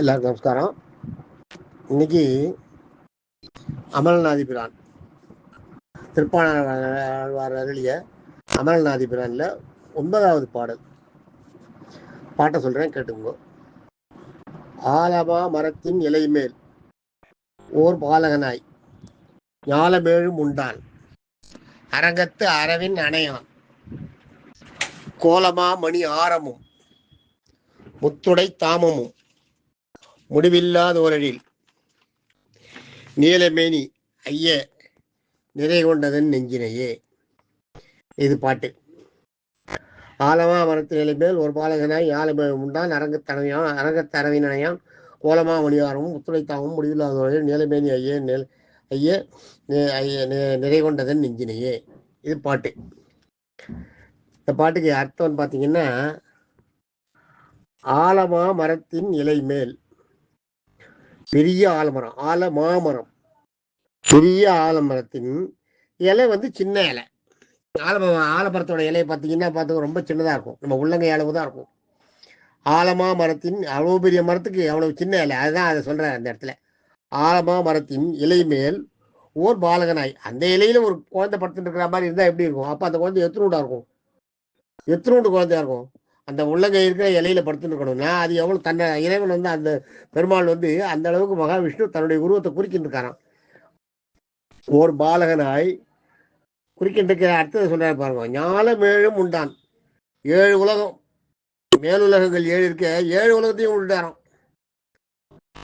எல்லாருக்கும் நமஸ்காரம். இன்னைக்கு அமல்நாதி பிரான் திருப்பாணர் அருளிய அமல்நாதி பிரான்ல 9வது பாட்டை சொல்றேன், கேட்டுங்க. ஆலமா மரத்தின் இலை மேல் ஓர் பாலகனாய் ஞாலமேழும் உண்டான், அரங்கத்து அரவின் அணையான், கோலமா மணி ஆரமும் முத்துடை தாமமும் முடிவில்லாதோரில் நீலமேனி ஐய நிறை கொண்டதன் நெஞ்சினையே. இது பாட்டு. ஆலமா மரத்தின் இலை மேல் ஒரு பாலகனாய் ஞாலமேழும் உண்டான், அரங்கத்து அரவின் அணையான், கோலமா மணியாரமும் முத்துடை தாமமும் முடிவில்லாதோரில் நீலமேனி ஐய நிறை கொண்டதன் நெஞ்சினையே. இது பாட்டு. இந்த பாட்டுக்கு அர்த்தம் பார்த்தீங்கன்னா, ஆலமா மரத்தின் இலை மேல், பெரிய ஆலமரம், ஆலமாமரம், பெரிய ஆலமரத்தின் இலை சின்ன இலை. ஆலமரத்தோட இலையை பார்த்தீங்கன்னா ரொம்ப சின்னதாக இருக்கும், நம்ம உள்ளங்கை அளவு தான் இருக்கும். ஆலமா மரத்தின் அவ்வளோ பெரிய மரத்துக்கு அவ்வளவு சின்ன இலை, அதுதான் அதை சொல்ற அந்த இடத்துல. ஆலமா மரத்தின் இலை மேல் ஓர் பாலகனாய், அந்த இலையில ஒரு குழந்தை படுத்துட்டு இருக்கிற மாதிரி இருந்தால் எப்படி இருக்கும்? அப்போ அந்த குழந்தை எத்தனூண்டா இருக்கும்? எத்தனூண்டு குழந்தையா இருக்கும்? அந்த உள்ளங்கை இருக்கிற இலையில படுத்துட்டு இருக்கணும்னா அது எவ்வளவு தன்னை இறைவன் அந்த பெருமாள் அந்த அளவுக்கு மகாவிஷ்ணு தன்னுடைய உருவத்தை குறிக்கிட்டு இருக்காராம். ஓர் பாலகனாய் குறிக்கின்ற அர்த்தத்தை சொல்றாரு பாருங்க. ஞாலமேழும் உண்டான், 7 உலகம், மேலுலகங்கள் 7 இருக்க, 7 உலகத்தையும் உண்டாராம்.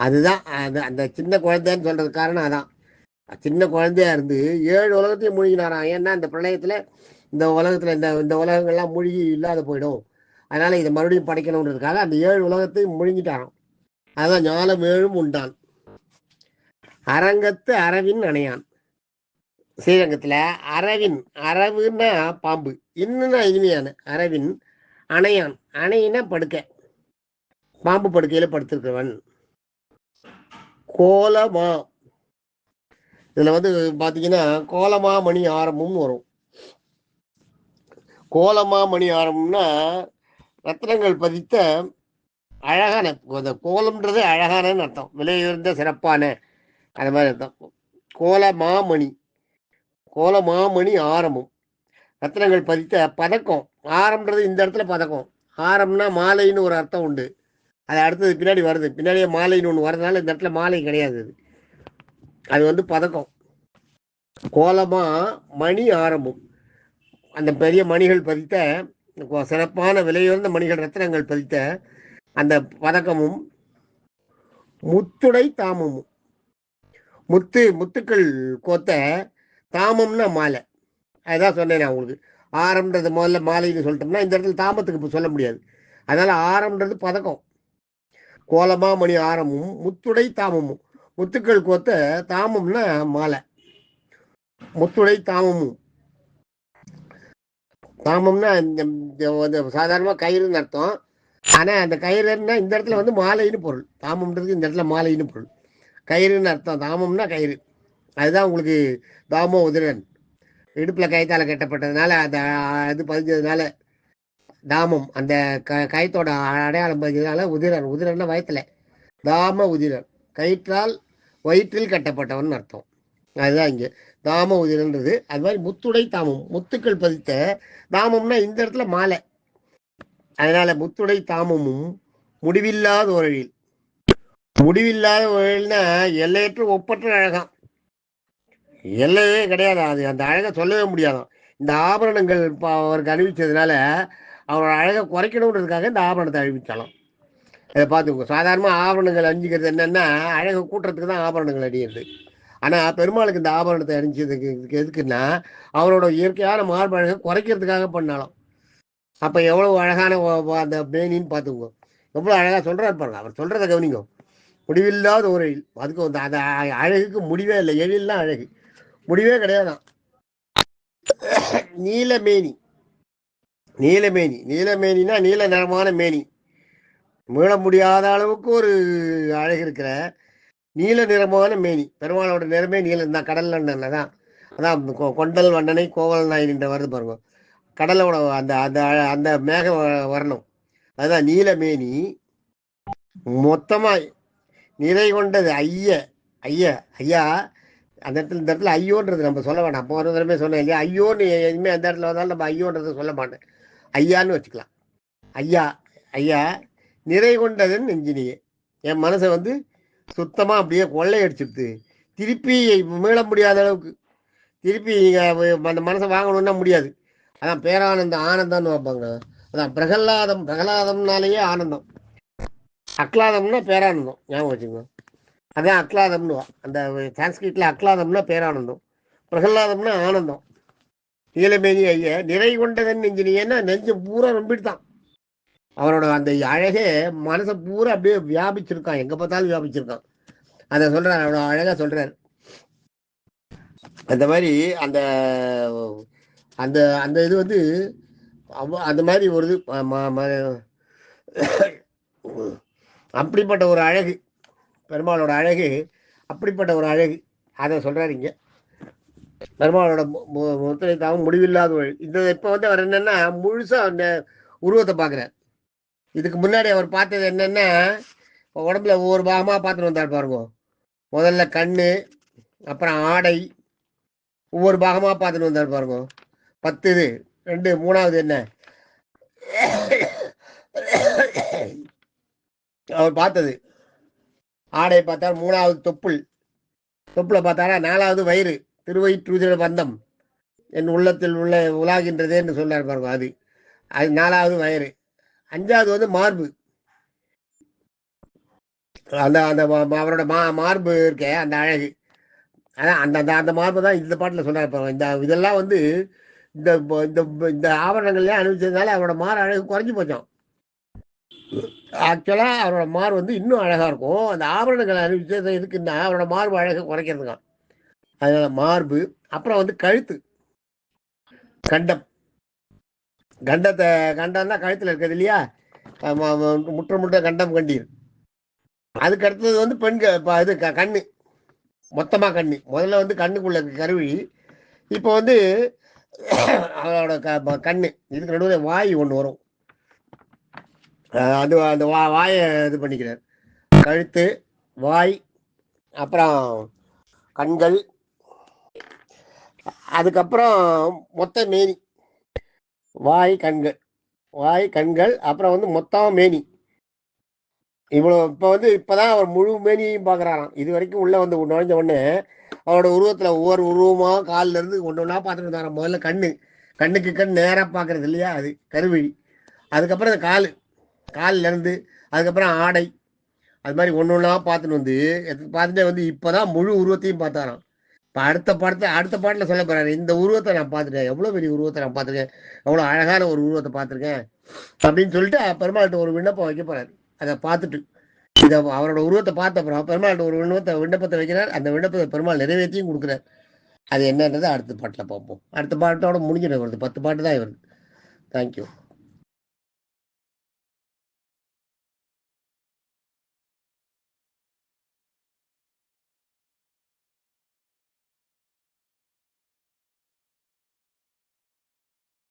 அதுதான் அந்த சின்ன குழந்தைன்னு சொல்றது காரணம். அதான் சின்ன குழந்தையா இருந்து 7 உலகத்தையும் மூழ்கினாராம். ஏன்னா இந்த பிரளயத்துல இந்த உலகத்துல இந்த உலகங்கள்லாம் மூழ்கி இல்லாத போயிடும், அதனால இதை மறுபடியும் படைக்கணுன்றதுக்காக அந்த 7 உலகத்தையும் முழுங்கிட்டாராம். அதான் ஞாலமேழும் உண்டான், அரங்கத்து அரவின் அணையான். ஸ்ரீரங்கத்துல அரவின், அரவுன்னா பாம்பு, இன்னும் இனிமையான அரவின் அணையான், அணையினா படுக்க, பாம்பு படுக்கையில படுத்திருக்கிறவன். கோலமா, இதுல பாத்தீங்கன்னா கோலமா மணி ஆரமும் வரும். கோலமா மணி ஆரம்னா ரத்னங்கள் பதித்த அழகான, கோலம்ன்றது அழகான அர்த்தம், விலையுயர்ந்த சிறப்பான, அந்த மாதிரி அர்த்தம். கோலமாமணி, கோலமாமணி ஆரமும், ரத்னங்கள் பதித்த பதக்கம். ஆரம்ன்றது இந்த இடத்துல பதக்கம். ஆரம்னா மாலைன்னு ஒரு அர்த்தம் உண்டு, அது அடுத்தது பின்னாடி வருது, பின்னாடியே மாலைன்னு ஒன்று வர்றதுனால இந்த இடத்துல மாலை கிடையாது, அது பதக்கம். கோலமா மணி ஆரமும், அந்த பெரிய மணிகள் பதித்த சிறப்பான விலையுயர்ந்த மணிகள் ரத்னங்கள் பதித்த அந்த பதக்கமும், முத்துடை தாமமும், முத்துக்கள் கோத்த, தாமம்னா மாலை. அதுதான் சொன்னேன் நான் உங்களுக்கு. ஆரம்ன்றது முதல்ல மாலைன்னு சொல்லிட்டோம்னா இந்த இடத்துல தாமத்துக்கு இப்போ சொல்ல முடியாது, அதனால ஆரம்ன்றது பதக்கம். கோலமா மணி ஆரமும் முத்துடை தாமமும், முத்துக்கள் கோத்த தாமம்னா மாலை, முத்துடை தாமமும். தாமம்னா சாதாரணமாக கயிறுன்னு அர்த்தம், ஆனா அந்த கயிறுன்னா இந்த இடத்துல மாலைன்னு பொருள். தாமம்ன்றதுக்கு இந்த இடத்துல மாலைன்னு பொருள், கயிறுன்னு அர்த்தம். தாமம்னா கயிறு, அதுதான் உங்களுக்கு தாமோ உதிரன், இடுப்புல கயத்தால கட்டப்பட்டதுனால அந்த இது பதிஞ்சதுனால தாமம், அந்த கயத்தோட அடையாளம் பதிஞ்சதுனால உதிரன். உதிரன்னா வயிற்றுல, தாம உதிரன், கயிற்றால் வயிற்றில் கட்டப்பட்டவன் அர்த்தம். அதுதான் இங்க தாம உதிரன்றது. அது மாதிரி முத்துடை தாமம், முத்துக்கள் பதித்த தாமம்னா இந்த இடத்துல மாலை, அதனால முத்துடை தாமமும் முடிவில்லாத உரழில். முடிவில்லாத உரழில்னா எல்லையற்ற ஒப்பற்ற அழகாம், எல்லையே கிடையாது, அது அந்த அழகை சொல்லவே முடியாதான். இந்த ஆபரணங்கள் அவருக்கு அறிவிச்சதுனால அவரோட அழகை குறைக்கணுன்றதுக்காக இந்த ஆபரணத்தை அறிவிச்சாலும். இதை பார்த்துக்கோ. சாதாரணமாக ஆபரணங்கள் அணிஞ்சிக்கிறது என்னன்னா அழகை கூட்டுறதுக்கு தான் ஆபரணங்கள் அணியிறது. ஆனால் பெருமாளுக்கு இந்த ஆபரணத்தை அணிஞ்சதுக்கு எதுக்குன்னா அவரோட இயற்கையான மார்பு அழகை குறைக்கிறதுக்காக பண்ணாலும். அப்போ எவ்வளவு அழகான அந்த மேனின்னு பார்த்துக்கோ, எவ்வளோ அழகாக சொல்கிறார் பாருங்க. அவர் சொல்கிறத கவனிங்க. முடிவில்லாத ஒரு அதுக்கு அந்த அழகுக்கு முடிவே இல்லை, எழில்லாம் அழகு முடிவே கிடையாதான். நீலமேனி, நீலமேனி, நீலமேனினா நீல நிறமான மேனி, மீள முடியாத அளவுக்கு ஒரு அழகு இருக்கிற நீல நிறமான மேனி. பெருமாளோட நிறமே நீலம் தான், கடல் வண்ணன் தான். அதான் கொண்டல் வண்ணனை கோவல் நாயின்ற வருது பாருங்க, கடலோட அந்த அந்த அந்த மேக வரணும், அதுதான் நீலமேனி. மொத்தமா நிறை கொண்டது ஐய ஐய ஐயா. அந்த இடத்துல இந்த இடத்துல ஐயோன்றது நம்ம சொல்ல வேண்டாம். அப்போ ஒரு தடவை சொன்னேன் இல்லையா, ஐயோன்னு இனிமேல் அந்த இடத்துல வந்தாலும் நம்ம ஐயோன்றதை சொல்ல மாட்டேன், ஐயான்னு வச்சுக்கலாம். ஐயா ஐயா நிறை கொண்டதுன்னு நெஞ்சினியே. என் மனசை வந்து சுத்தமாக அப்படியே கொள்ளையடிச்சிடுது. திருப்பி மீள முடியாத அளவுக்கு திருப்பி நீங்கள் அந்த மனசை வாங்கணுன்னா முடியாது. அதான் பேரானந்தம், ஆனந்தம்னு வைப்பாங்க. அதான் பிரகலாதம், பிரகலாதம்னாலேயே ஆனந்தம். அக்லாதம்னா பேரானந்தம், ஞாபகம் வச்சுக்கோங்க. அதான் அக்லாதம்னு அந்த சான்ஸ்கிரிட்ல அக்லாதம்னா பேரானந்தம், பிரகலாதம்னா ஆனந்தம். நீலமேனி ஐய நிறை கொண்டதன் நெஞ்சினியன்னா நெஞ்சு பூரா நம்பிட்டு அவரோட அந்த அழகே மனசை பூரா அப்படியே வியாபிச்சிருக்கான், எங்க பார்த்தாலும் வியாபிச்சிருக்கான். அதை சொல்றாரு, அவ்வளோ அழகா சொல்றாரு. அந்த மாதிரி அந்த அந்த அந்த இது வந்து அந்த மாதிரி ஒரு இது அப்படிப்பட்ட ஒரு அழகு, பெருமாளோட அழகு அப்படிப்பட்ட ஒரு அழகு. அதை சொல்றாரு இங்க. பெருமாளோட முத்திரை தாவும் முடிவில்லாத வழி. இந்த இப்ப வந்து அவர் என்னன்னா முழுசா அந்த உருவத்தை பார்க்குறார். இதுக்கு முன்னாடி அவர் பார்த்தது என்னன்னா உடம்புல ஒவ்வொரு பாகமா பார்த்துட்டு வந்தார் பாருங்க. முதல்ல கண்ணு, அப்புறம் ஆடை, ஒவ்வொரு பாகமா பார்த்துட்டு வந்தார் பாருங்க. 10 இது 2, 3வது என்ன அவர் பார்த்தது ஆடை பார்த்தார். 3வது தொப்புள், தொப்புல பார்த்தாரா. 4வது வயிறு, திருவயிற்றுதிர பந்தம் என் உள்ளத்தில் உள்ள உலாகின்றதேன்னு சொன்னார் பாருங்க, அது அது 4வது வயிறு. 5வது வந்து மார்பு. அந்த அந்த அவரோட மார்பு இருக்க அந்த அழகு, அதான் அந்த அந்த அந்த மார்பு தான் இந்த பாட்டில் சொன்னார். இந்த இதெல்லாம் வந்து இந்த இந்த இந்த ஆபரணங்கள்லாம் அனுபவிச்சதுனால அவரோட மாறு அழகு குறைஞ்சி போச்சோம். ஆக்சுவலாக அவரோட மார் வந்து இன்னும் அழகாக இருக்கும். அந்த ஆபரணங்களை அனுபவிச்சது எதுக்குன்னா அவரோட மார்பு அழகை குறைக்கிறதுக்கான். அதனால மார்பு. அப்புறம் வந்து கழுத்து, கண்டம். கண்டத்தை கண்டம் தான் கழுத்தில் இருக்குது இல்லையா, முற்ற முற்ற கண்டம் கண்டீர். அதுக்கு அடுத்தது வந்து பெண்கள் இது கண்ணு, மொத்தமாக கண்ணு. முதல்ல வந்து கண்ணுக்குள்ள கருவி, இப்போ வந்து அவரோட கண்ணு. இதுக்கு நடுவில் வாய் ஒன்று வரும், அது அந்த வாயை இது பண்ணிக்கிறார். கழுத்து, வாய், அப்புறம் கண்கள், அதுக்கப்புறம் மொத்த மேனி. வாய் கண்கள், வாய் கண்கள், அப்புறம் வந்து மொத்தம் மேனி. இவ்வளோ இப்போ வந்து இப்போதான் அவர் முழு மேனியையும் பார்க்குறாராம். இது வரைக்கும் உள்ளே வந்து நுழைஞ்ச உடனே அவரோட உருவத்தில் ஒவ்வொரு உருவமாக காலில் இருந்து ஒன்று ஒன்றா பார்த்துட்டு இருந்தாராம். முதல்ல கண்ணு, கண்ணுக்கு கண் நேராக பார்க்குறது இல்லையா, அது கருவிழி. அதுக்கப்புறம் அந்த காலிலேருந்து அதுக்கப்புறம் ஆடை, அது மாதிரி ஒன்று ஒன்றா பார்த்துட்டு வந்து பார்த்துட்டே வந்து இப்போ தான் முழு உருவத்தையும் பார்த்தாராம். இப்போ அடுத்த பாட்டில் சொல்ல போகிறாரு, இந்த உருவத்தை நான் பார்த்துட்டேன், எவ்வளோ பெரிய உருவத்தை நான் பார்த்துருக்கேன், எவ்வளோ அழகான ஒரு உருவத்தை பார்த்துருக்கேன் அப்படின்னு சொல்லிட்டு பெருமாள்கிட்ட ஒரு விண்ணப்பம் வைக்க போகிறாரு. அதை பார்த்துட்டு இதை அவரோட உருவத்தை பார்த்த அப்புறம் பெருமாள்கிட்ட ஒரு விண்ணப்பத்தை வைக்கிறார். அந்த விண்ணப்பத்தை பெருமாள் நிறைவேற்றியும் கொடுக்குறார். அது என்னன்றது அடுத்த பாட்டில் பார்ப்போம். அடுத்த பாட்டோட முடிஞ்சிடும். வருது 10 பாட்டு தான் இவருக்கு. தேங்க்யூ.